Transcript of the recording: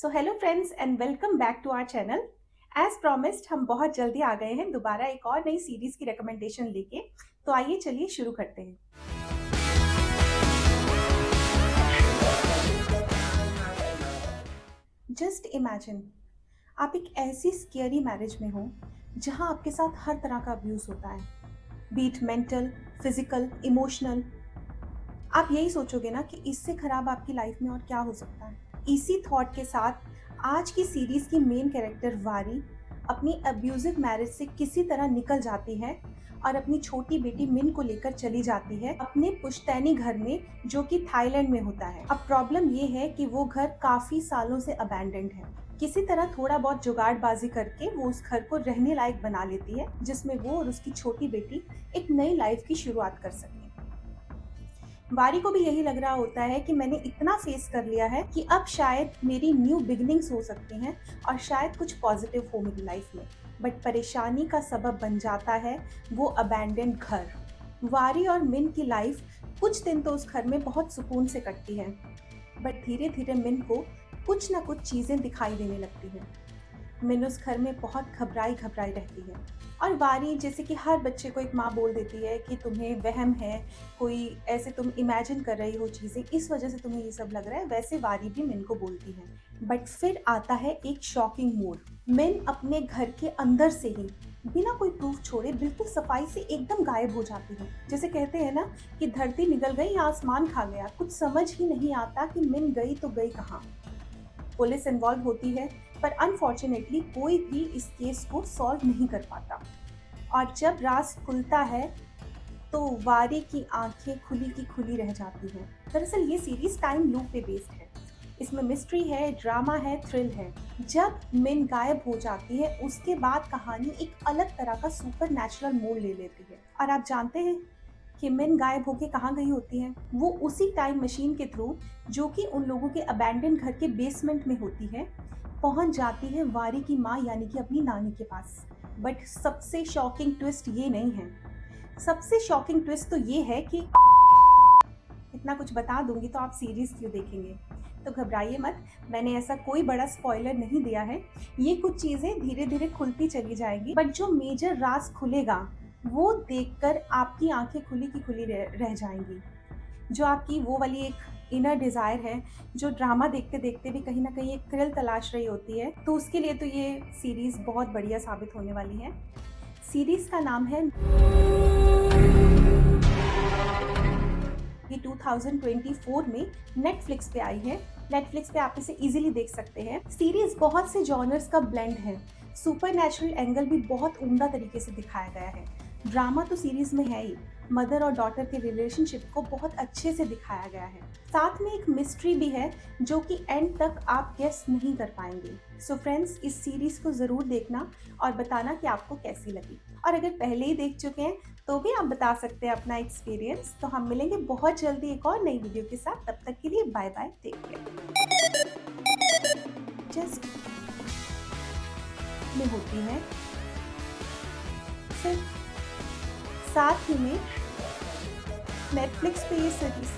So hello friends and welcome back to our channel. As promised हम बहुत जल्दी आ गए हैं दोबारा एक और नई सीरीज की रिकमेंडेशन लेके। तो आइए चलिए शुरू करते हैं। जस्ट इमेजिन आप एक ऐसी स्केरी मैरिज में हो जहां आपके साथ हर तरह का अब्यूज होता है, बीट मेंटल, फिजिकल, इमोशनल। आप यही सोचोगे ना कि इससे खराब आपकी लाइफ में और क्या हो सकता है। इसी थॉट के साथ आज की सीरीज की मेन कैरेक्टर वारी अपनी अब्यूजिव मैरिज से किसी तरह निकल जाती है और अपनी छोटी बेटी मिन को लेकर चली जाती है अपने पुश्तैनी घर में, जो कि थाईलैंड में होता है। अब प्रॉब्लम ये है कि वो घर काफी सालों से अबैंडन्ड है। किसी तरह थोड़ा बहुत जुगाड़बाजी करके वो उस घर को रहने लायक बना लेती है, जिसमें वो और उसकी छोटी बेटी एक नई लाइफ की शुरुआत कर सके। वारी को भी यही लग रहा होता है कि मैंने इतना फेस कर लिया है कि अब शायद मेरी न्यू बिगिनिंग्स हो सकती हैं और शायद कुछ पॉजिटिव हो मेरी लाइफ में। बट परेशानी का सबब बन जाता है वो अबैंडन्ड घर। वारी और मिन की लाइफ कुछ दिन तो उस घर में बहुत सुकून से कटती है, बट धीरे धीरे मिन को कुछ ना कुछ चीज़ें दिखाई देने लगती हैं। मिन उस घर में बहुत घबराई घबराई रहती है और वारी जैसे कि हर बच्चे को एक माँ बोल देती है कि तुम्हें वहम है, कोई ऐसे तुम इमेजिन कर रही हो चीज़ें, इस वजह से तुम्हें ये सब लग रहा है। वैसे वारी भी मिन को बोलती है। बट फिर आता है एक शॉकिंग मोड़। मिन अपने घर के अंदर से ही बिना कोई प्रूफ छोड़े बिल्कुल सफाई से एकदम गायब हो जाती है। जैसे कहते हैं ना कि धरती निगल गई आसमान खा गया। कुछ समझ ही नहीं आता कि मिन गई तो गई कहाँ। पुलिस इन्वॉल्व होती है पर अनफॉर्चुनेटली कोई भी इस केस को सॉल्व नहीं कर पाता। और जब राज खुलता है तो वारी की आंखें खुली की खुली रह जाती हैं। दरअसल ये सीरीज टाइम लूप पे बेस्ड है। इसमें मिस्ट्री है, ड्रामा है, थ्रिल है। जब मिन गायब हो जाती है उसके बाद कहानी एक अलग तरह का सुपर नेचुरल मोड़ ले लेती है। और आप जानते हैं कि मिन गायब होके कहाँ गई होती है? वो उसी टाइम मशीन के थ्रू, जो कि उन लोगों के अबैंडन घर के बेसमेंट में होती है, पहुंच जाती है वारी की माँ यानी कि अपनी नानी के पास। बट सबसे शॉकिंग ट्विस्ट ये नहीं है। सबसे शॉकिंग ट्विस्ट तो ये है कि इतना कुछ बता दूंगी तो आप सीरीज क्यों देखेंगे। तो घबराइए मत, मैंने ऐसा कोई बड़ा स्पॉइलर नहीं दिया है। ये कुछ चीज़ें धीरे धीरे खुलती चली जाएगी, बट जो मेजर राज खुलेगा वो देखकर आपकी आंखें खुली की खुली रह जाएंगी। जो आपकी वो वाली एक इनर डिज़ायर है, जो ड्रामा देखते देखते भी कहीं ना कहीं एक थ्रिल तलाश रही होती है, तो उसके लिए तो ये सीरीज़ बहुत बढ़िया साबित होने वाली है। सीरीज़ का नाम है, ये 2024 में नेटफ्लिक्स पे आई है। नेटफ्लिक्स पे आप इसे इजीली देख सकते हैं। सीरीज बहुत से जॉनर्स का ब्लेंड है। सुपर नेचुरल एंगल भी बहुत उम्दा तरीके से दिखाया गया है। ड्रामा तो सीरीज में है ही, मदर और डॉटर के रिलेशनशिप को बहुत अच्छे से दिखाया गया है। साथ में एक मिस्ट्री भी है जो कि एंड तक आप गेस नहीं कर पाएंगे। सो फ्रेंड्स, इस सीरीज को ज़रूर देखना और बताना कि आपको कैसी लगी। और अगर पहले ही देख चुके हैं तो भी आप बता सकते हैं अपना एक्सपीरियंस। तो हम मिलेंगे बहुत जल्दी एक और नई वीडियो के साथ। तब तक के लिए bye bye, take care. Just में होती है, फिर साथ ही में नेटफ्लिक्स पे ये सीरीज,